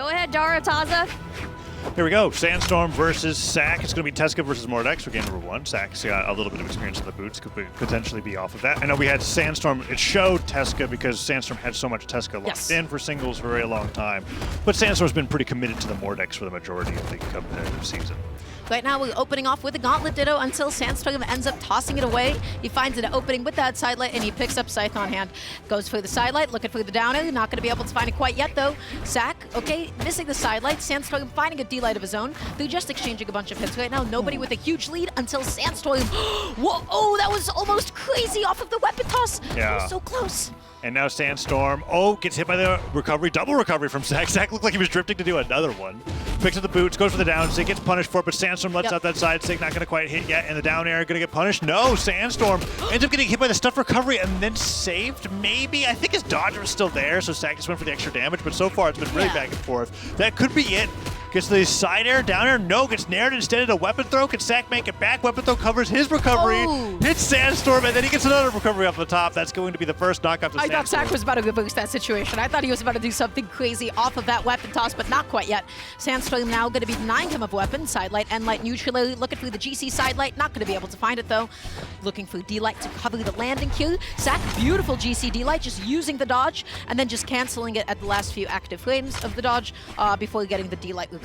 Go ahead, Dara Taza. Here we go. Sandstorm versus SAC. It's going to be Teska versus Mordex for game number 1. SAC's got a little bit of experience in the boots, could potentially be off of that. I know we had Sandstorm. It showed Teska because Sandstorm had so much Teska locked in for singles for a very long time. But Sandstorm's been pretty committed to the Mordex for the majority of the competitive season. Right now, we're opening off with the Gauntlet Ditto until Sandstorm ends up tossing it away. He finds an opening with that sidelight, and he picks up Scythe on hand. Goes for the sidelight, looking for the down air. Not going to be able to find it quite yet, though. Zack, okay, missing the sidelight. Sandstorm finding a D-light of his own. They're just exchanging a bunch of hits right now. Nobody with a huge lead until Sandstorm. Whoa, oh, that was almost crazy off of the weapon toss. Yeah. That was so close. And now Sandstorm, gets hit by the recovery, double recovery from Zack. Zack looked like he was drifting to do another one. Picks up the boots, goes for the down, Sig gets punished for it, but Sandstorm lets out that side. Sig not going to quite hit yet, and the down air going to get punished. No, Sandstorm ends up getting hit by the stuff recovery and then saved, maybe? I think his dodge was still there, so Zack just went for the extra damage, but so far it's been really back and forth. That could be it. Gets the side air, down air, no, gets nared instead of a weapon throw. Can Zack make it back? Weapon throw covers his recovery, hits Sandstorm, and then he gets another recovery off the top. That's going to be the first knockout to Sandstorm. I thought Zack was about to boost that situation. I thought he was about to do something crazy off of that weapon toss, but not quite yet. Sandstorm now going to be denying him of weapon. Sidelight, Endlight, neutral, looking for the GC sidelight. Not going to be able to find it, though. Looking for D-light to cover the landing queue. Zack, beautiful GC D-light, just using the dodge, and then just canceling it at the last few active frames of the dodge before getting the D-light recovery.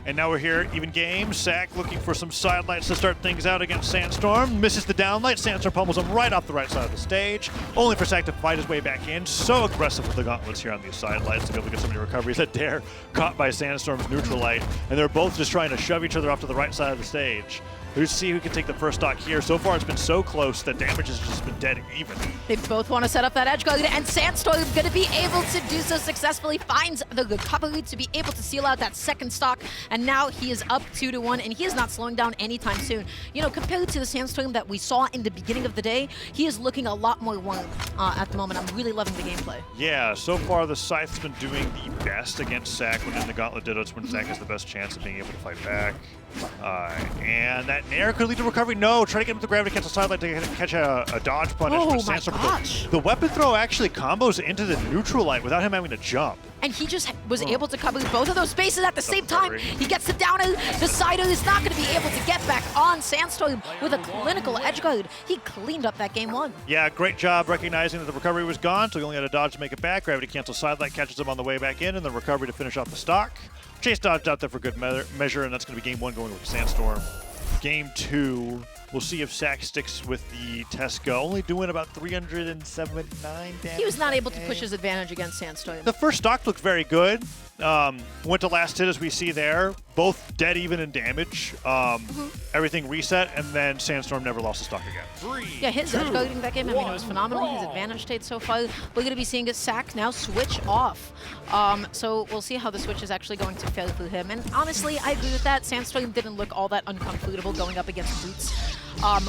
And now we're here, even game. Zack looking for some sidelights to start things out against Sandstorm. Misses the downlight. Sandstorm pummels him right off the right side of the stage. Only for Zack to fight his way back in. So aggressive with the gauntlets here on these sidelights to be able to get so many recoveries. That dare caught by Sandstorm's neutral light. And they're both just trying to shove each other off to the right side of the stage. Let's see who can take the first stock here. So far, it's been so close that damage has just been dead even. They both want to set up that edge guard, and Sandstorm going to be able to do so successfully. Finds the recovery to be able to seal out that second stock, and now he is up 2-1, and he is not slowing down anytime soon. You know, compared to the Sandstorm that we saw in the beginning of the day, he is looking a lot more warm at the moment. I'm really loving the gameplay. Yeah, so far the Scythe's been doing the best against Zack when in the Gauntlet Ditto. It's when Zack has the best chance of being able to fight back. And that nair could lead to recovery. No, try to get him with the gravity cancel sidelight to catch a dodge punish for Sandstorm. The weapon throw actually combos into the neutral light without him having to jump. And he just was able to cover both of those spaces at the same time. He gets the downer. The sider is not going to be able to get back on Sandstorm with a clinical edge guard. He cleaned up that game 1. Yeah, great job recognizing that the recovery was gone, so he only had a dodge to make it back. Gravity cancel sidelight catches him on the way back in, and the recovery to finish off the stock. Chase dodged out there for good measure, and that's going to be game 1 going with Sandstorm. Game 2, we'll see if Zack sticks with the Teska, only doing about 379 damage. He was not able to push his advantage against Sandstorm. The first stock looked very good. Went to last hit, as we see there. Both dead even in damage. Everything reset, and then Sandstorm never lost a stock again. Yeah, his edge guarding that game, I mean, it was phenomenal. His advantage stayed so far. We're going to be seeing Zack now switch off. So we'll see how the switch is actually going to fare for him. And honestly, I agree with that. Sandstorm didn't look all that uncomfortable going up against Boots.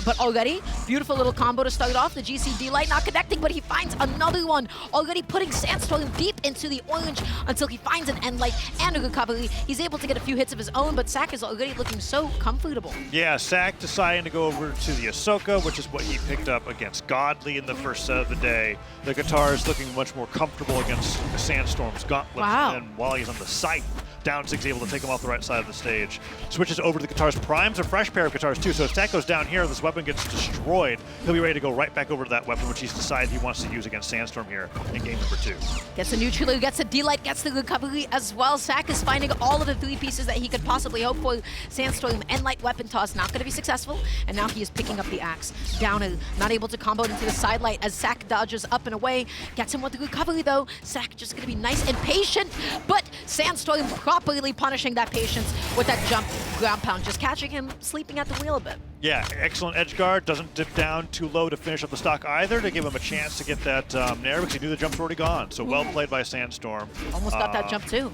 But already, beautiful little combo to start off. The GC D-Light not connecting, but he finds another one. Already putting Sandstorm deep into the orange until he finds an end light and a recovery. He's able to get a few hits of his own, but Zack is already looking so comfortable. Yeah, Zack deciding to go over to the Ahsoka, which is what he picked up against Godly in the first set of the day. The guitar is looking much more comfortable against Sandstorm's Gauntlet. Wow. And while he's on the Scythe, Downsig's able to take him off the right side of the stage. Switches over to the guitars. Primes a fresh pair of guitars too, so if Zack goes down here, this weapon gets destroyed. He'll be ready to go right back over to that weapon, which he's decided he wants to use against Sandstorm here in game number 2. Gets the neutral, gets the D-Light, gets the recovery as well. Zack is finding all of the 3 pieces that he could possibly hope for. Sandstorm, Endlight, weapon toss, not going to be successful, and now he is picking up the axe. Downer, not able to combo into the sidelight as Zack dodges up and away. Gets him with the recovery though. Zack just going to be nice and patient, but Sandstorm properly punishing that patience with that jump ground pound, just catching him sleeping at the wheel a bit. Yeah, excellent edge guard. Doesn't dip down too low to finish up the stock either, to give him a chance to get that nair because he knew the jump's already gone. So well played by Sandstorm. Almost got that jump too.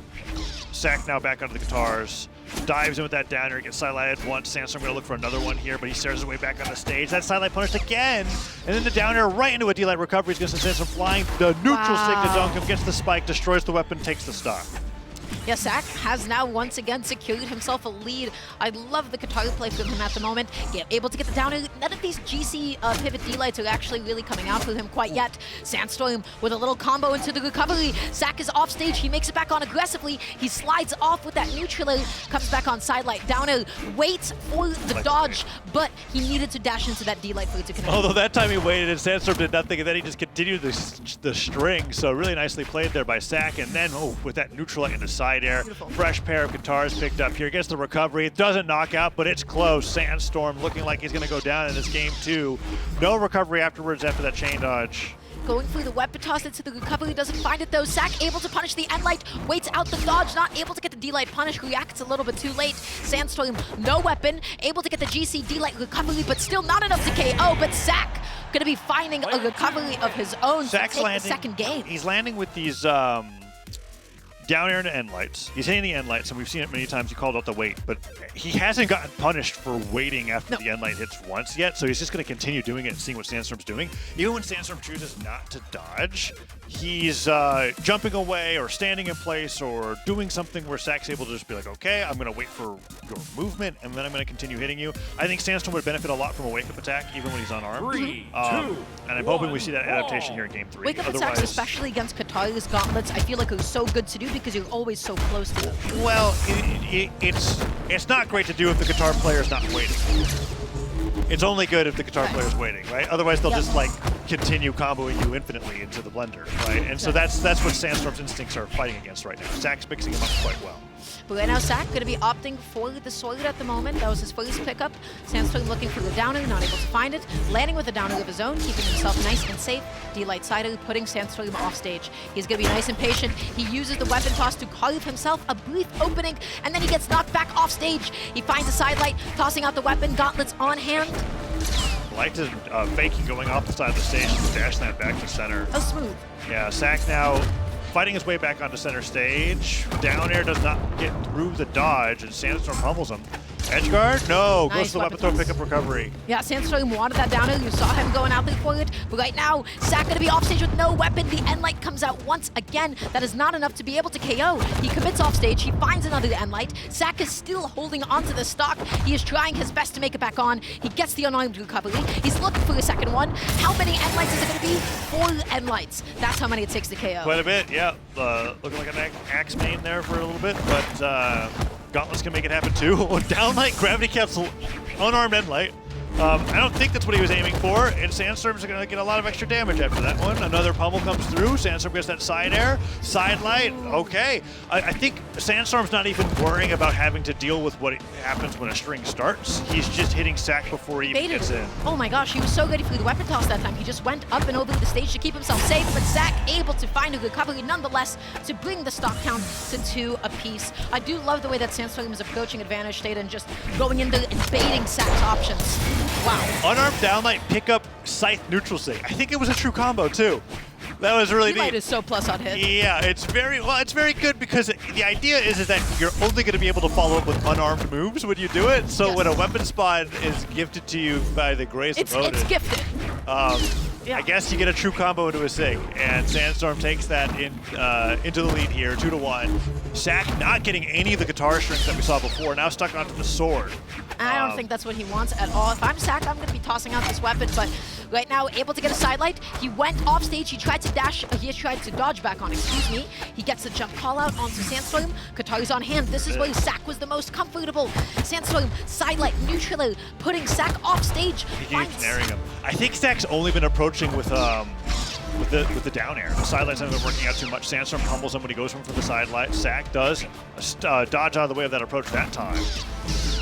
Zack now back onto the guitars. Dives in with that downer, gets sidelighted once. Sandstorm going to look for another one here, but he stares his way back on the stage. That sidelight punished again, and then the downer right into a D-light recovery. He's going to send Sandstorm flying. The neutral sig to dunk him, gets the spike, destroys the weapon, takes the stock. Yeah, Zack has now once again secured himself a lead. I love the Qatari play from him at the moment. Able to get the down air. None of these GC pivot D-lights are actually really coming out for him quite yet. Sandstorm with a little combo into the recovery. Zack is off stage. He makes it back on aggressively. He slides off with that neutral air. Comes back on side light. Down air. Waits for the dodge, but he needed to dash into that D-light for it to connect. Although that time he waited and Sandstorm did nothing, and then he just continued the string. So really nicely played there by Zack. And then, with that neutral light into side air. Beautiful. Fresh pair of guitars picked up here. Gets the recovery. It doesn't knock out, but it's close. Sandstorm looking like he's going to go down in this game too. No recovery afterwards after that chain dodge. Going through the weapon toss into the recovery, doesn't find it though. Zack able to punish the end light, waits out the dodge, not able to get the D-light punish, reacts a little bit too late. Sandstorm, no weapon, able to get the GC D-light recovery, but still not enough to KO, but Zack gonna be finding a recovery of his own Zack's to take landing, the second game. He's landing with these down air into end lights. He's hitting the end lights, and we've seen it many times. He called out the wait, but he hasn't gotten punished for waiting after the end light hits once yet, so he's just going to continue doing it and seeing what Sandstorm's doing. Even when Sandstorm chooses not to dodge, he's jumping away or standing in place or doing something where Zack's able to just be like, okay, I'm going to wait for your movement, and then I'm going to continue hitting you. I think Sandstorm would benefit a lot from a wake-up attack, even when he's unarmed. 3, 2, and I'm hoping we see that adaptation here in Game 3. Wake up attacks, especially against Qatari's gauntlets, I feel like it was so good to do because you're always so close to them. Well, it's not great to do if the guitar player is not waiting. It's only good if the guitar player is waiting, right? Otherwise, they'll just like continue comboing you infinitely into the blender, right? And so that's what Sandstorm's instincts are fighting against right now. Zack's mixing him up quite well. But right now, Zack going to be opting for the sword at the moment. That was his first pickup. Sandstorm looking for the downer, not able to find it. Landing with a downer of his own, keeping himself nice and safe. D-light sider, putting Sandstorm off stage. He's going to be nice and patient. He uses the weapon toss to carve himself a brief opening, and then he gets knocked back off stage. He finds a side light, tossing out the weapon, gauntlets on hand. Liked his faking going off the side of the stage and dashing that back to center. Oh, smooth. Yeah, Zack now fighting his way back onto center stage. Down air does not get through the dodge, and Sandstorm pummels him. Edge guard? No. Nice Goes to the weapon throw, pickup recovery. Yeah, Sandstorm wanted that downer. You saw him going out there for it. But right now, Zack going to be off stage with no weapon. The end light comes out once again. That is not enough to be able to KO. He commits off stage. He finds another end light. Zack is still holding onto the stock. He is trying his best to make it back on. He gets the unarmed recovery. He's looking for a second one. How many end lights is it going to be? 4 end lights. That's how many it takes to KO. Quite a bit, yeah. Looking like an axe main there for a little bit, but Gauntlets can make it happen too. Downlight, gravity capsule, unarmed end light. I don't think that's what he was aiming for, and Sandstorm's going to get a lot of extra damage after that one. Another pummel comes through. Sandstorm gets that side air. Side light, okay. I think Sandstorm's not even worrying about having to deal with what happens when a string starts. He's just hitting Zack before he even gets in. Oh my gosh, he was so ready for the weapon toss that time. He just went up and over the stage to keep himself safe, but Zack able to find a recovery nonetheless to bring the stock count to 2 apiece. I do love the way that Sandstorm is approaching advantage state and just going into and baiting Zack's options. Wow. Unarmed downlight, pick up scythe neutral sig. I think it was a true combo too. That was really neat. D-light is so plus on hit. Yeah, it's very good because the idea is that you're only going to be able to follow up with unarmed moves when you do it. So when a weapon spawn is gifted to you by the grace of Odin, it's gifted. I guess you get a true combo into a sig, and Sandstorm takes that into the lead here, 2-1. Zack not getting any of the guitar strings that we saw before, now stuck onto the sword. I don't think that's what he wants at all. If I'm Zack, I'm going to be tossing out this weapon, but right now able to get a side light. He went off stage, he tried to dash, he tried to dodge back on, excuse me. He gets a jump call out onto Sandstorm. Qatari's on hand. This is where Zack was the most comfortable. Sandstorm, side light, neutral, putting Zack off stage. He keeps naring him. I think Zack's only been approaching with the down air. The side lights haven't been working out too much. Sandstorm humbles him when he goes from for the side light. Zack does dodge out of the way of that approach that time.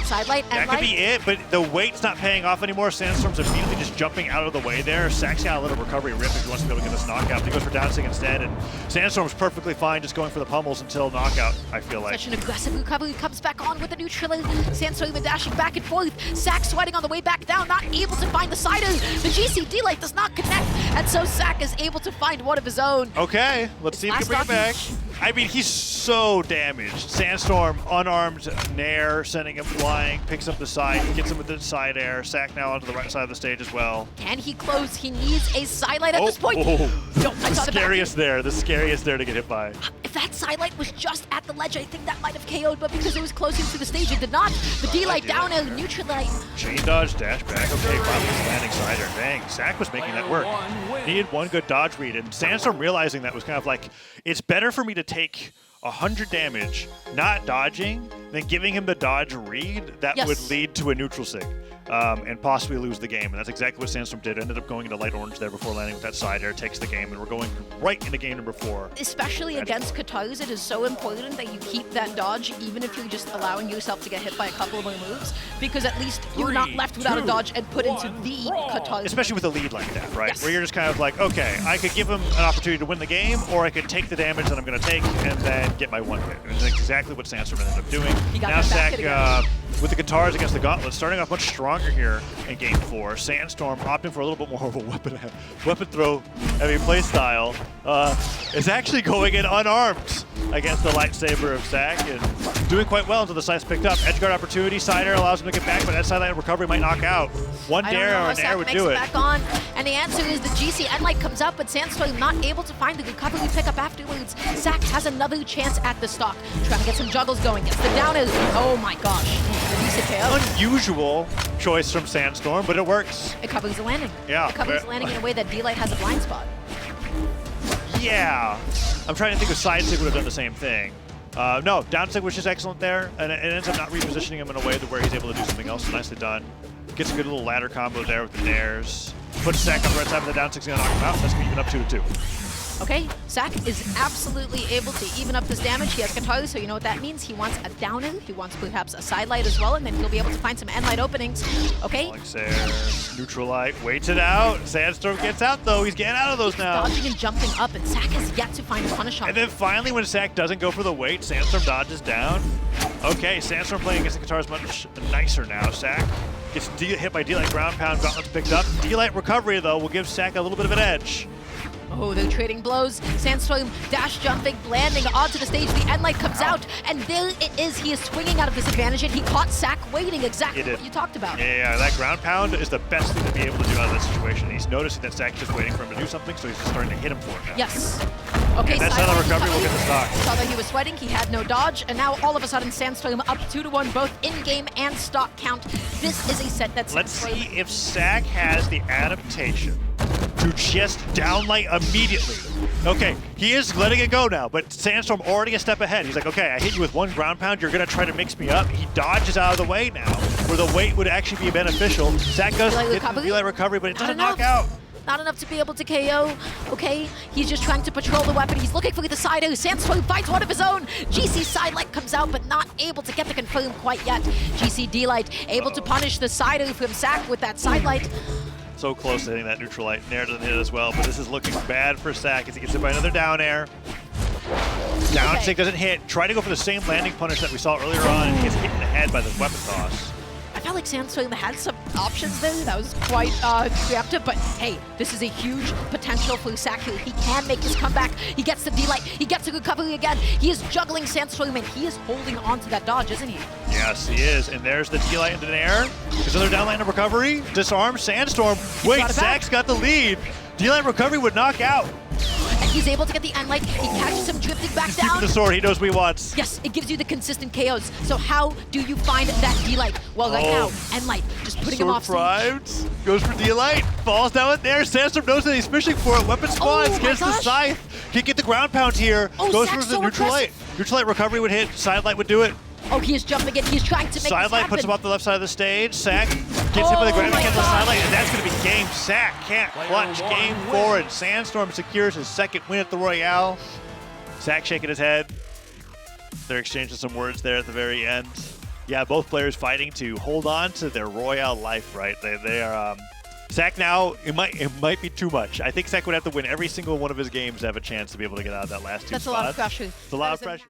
Side light and that could be it, but the weight's not paying off anymore. Sandstorm's immediately just jumping out of the way there. Zack's got a little recovery rip if he wants to be able to get this knockout. But he goes for down sig instead, and Sandstorm's perfectly fine just going for the pummels until knockout, I feel like. Such an aggressive recovery, comes back on with the neutral. Sandstorm dashing back and forth. Zack sweating on the way back down, not able to find the sider. The GC D-light does not connect, and so Zack is able to find one of his own. Okay, let's see if he can bring it back. I mean, he's so damaged. Sandstorm, unarmed Nair, sending him flying, picks up the side, gets him with the side air. Zack now onto the right side of the stage as well. Can he close? He needs a sidelight at this point. The scariest there to get hit by. If that sidelight was just at the ledge, I think that might have KO'd, but because it was close into the stage, it did not. The D-light down air, neutral light. Chain dodge, dash back. Okay, finally landing side air. Dang, Zack was making that work. Needed one good dodge read, and Sandstorm realizing that was kind of like, it's better for me to take 100 damage, not dodging, than giving him the dodge read that would lead to a neutral sig. And possibly lose the game. And that's exactly what Sandstorm did. Ended up going into light orange there before landing with that side air, takes the game, and we're going right into game number 4. Especially against Katars, it is so important that you keep that dodge, even if you're just allowing yourself to get hit by a couple of more moves, because at least you're not left without a dodge and put into the Katars. Especially with a lead like that, right? Yes. Where you're just kind of like, okay, I could give him an opportunity to win the game, or I could take the damage that I'm going to take and then get my one hit. And that's exactly what Sandstorm ended up doing. Now Zack, with the Katars against the Gauntlet, starting off much stronger here in game 4. Sandstorm opting for a little bit more of a weapon throw heavy play style. Is actually going in unarmed against the lightsaber of Zack and doing quite well until the slice picked up. Edgeguard opportunity, side air allows him to get back, but that side light recovery might knock out. One dare or an air would do it. Back on, and the answer is the GC end light comes up, but Sandstorm not able to find the recovery pickup afterwards. Zack has another chance at the stock, trying to get some juggles going. Gets the down is, oh my gosh. Unusual choice from Sandstorm, but it works. It covers the landing. Yeah. It covers the landing in a way that D-Light has a blind spot. Yeah. I'm trying to think if side sig would have done the same thing. No, down sig was just excellent there, and it ends up not repositioning him in a way where he's able to do something else. Nicely done. Gets a good little ladder combo there with the nairs. Puts Zack on the right side of the down sig's gonna knock him out. That's gonna even up 2-2. Okay, Zack is absolutely able to even up this damage. He has Katari, so you know what that means. He wants a downer. He wants perhaps a side light as well, and then he'll be able to find some end light openings. Okay. Neutral light, waits it out. Sandstorm gets out though. He's getting out of those now. Dodging and jumping up, and Zack has yet to find a punish on him. And then finally, when Zack doesn't go for the wait, Sandstorm dodges down. Okay, Sandstorm playing against the Katars much nicer now. Zack gets hit by D-Light ground pound. Gauntlet's picked up. D-Light recovery though will give Zack a little bit of an edge. Oh, they're trading blows. Sandstorm dash jumping, landing onto the stage. The end light comes out, and there it is. He is swinging out of disadvantage, and he caught Zack waiting exactly what you talked about. Yeah, that ground pound is the best thing to be able to do out of this situation. He's noticing that Zack's just waiting for him to do something, so he's just starting to hit him for it now. Yes. Okay, and that's how the recovery will get the stock. Saw that he was sweating, he had no dodge, and now all of a sudden Sandstorm up 2-1, both in-game and stock count. This is a set that's... Let's see if Zack has the adaptation to just downlight immediately. Okay, he is letting it go now, but Sandstorm already a step ahead. He's like, okay, I hit you with one ground pound, you're gonna try to mix me up. He dodges out of the way now, where the weight would actually be beneficial. Zack does get the D-Light recovery, but it doesn't knock out. Not enough to be able to KO. Okay, he's just trying to patrol the weapon. He's looking for the side air. Sandstorm finds one of his own. GC side light comes out, but not able to get the confirm quite yet. GC D-Light able to punish the side air from Zack with that side light. So close to hitting that neutral light. Nair doesn't hit as well, but this is looking bad for Zack as he gets hit by another down air. Down sig doesn't hit. Try to go for the same landing punish that we saw earlier on, and he gets hit in the head by the weapon toss. I felt like Sandstorm had some options there. That was quite preemptive, but hey, this is a huge potential for Zack here. He can make his comeback. He gets the D-Light. He gets the recovery again. He is juggling Sandstorm, and he is holding on to that dodge, isn't he? Yes, he is. And there's the D-Light into the air. There's another downline of recovery. Disarm Sandstorm. Wait, Zack's got the lead. D-Light recovery would knock out. And he's able to get the end light. He catches him drifting back down. The sword, he knows what he wants. Yes, it gives you the consistent KOs. So how do you find that D-Light? Well, right now, end light, just putting him off stage. Goes for D-Light, falls down with there. Sandstorm knows that he's fishing for it. Weapon spawns, gets the scythe. Can't get the ground pound here. Goes for the neutral light. Neutral light recovery would hit, side light would do it. Oh, he is jumping in. He's trying to make this happen. Sidelight puts him off the left side of the stage. Zack gets hit by the ground against the sidelight, and that's going to be game. Zack can't clutch game 4, and Sandstorm secures his second win at the Royale. Zack shaking his head. They're exchanging some words there at the very end. Yeah, both players fighting to hold on to their Royale life, right? They are. Zack now, it might be too much. I think Zack would have to win every single one of his games to have a chance to be able to get out of that last two spots. That's a lot of pressure. It's a lot of pressure.